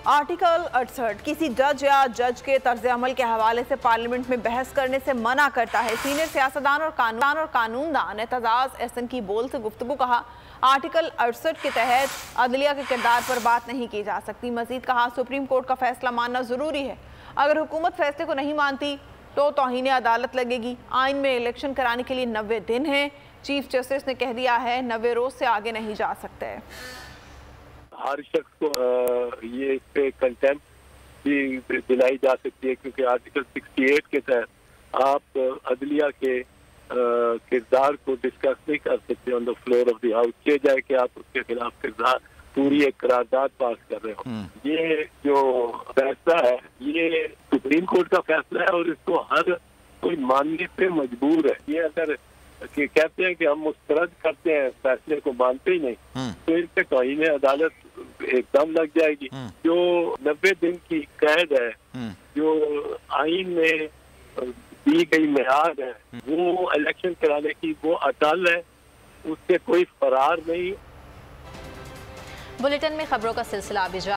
Article 68 किसी जज या जज के तर्ज अमल के हवाले से पार्लियामेंट में बहस करने से मना करता है। सीनियर सियासतदान और कानूनदान एतजाज एहसन की बोल से गुफ्तगू कहा, आर्टिकल 68 के तहत अदलिया के किरदार पर बात नहीं की जा सकती। मजीद कहा, सुप्रीम कोर्ट का फैसला मानना जरूरी है। अगर हुकूमत फैसले को नहीं मानती तो तौहीन अदालत लगेगी। आइन में इलेक्शन कराने के लिए 90 दिन है। चीफ जस्टिस ने कह दिया है 90 रोज से आगे नहीं जा सकते। हर शख्स को ये इस पे कंटेम्प्ट भी दिलाई जा सकती है, क्योंकि आर्टिकल 68 के तहत आप अदलिया के किरदार को डिस्कस नहीं कर सकते on the floor of the house, के जाए कि आप उसके खिलाफ किरदार पूरी एक करारदाद पास कर रहे हो। ये जो फैसला है ये सुप्रीम कोर्ट का फैसला है और इसको हर कोई मानने पे मजबूर है। ये अगर कि कहते हैं कि हम मुस्तरद करते हैं, फैसले को मानते ही नहीं, तो इनसे तौहीन अदालत एकदम लग जाएगी। जो 90 दिन की कैद है, जो आइन में दी गई मियाद है, वो इलेक्शन कराने की वो अटल है, उससे कोई फरार नहीं। बुलेटिन में खबरों का सिलसिला अभी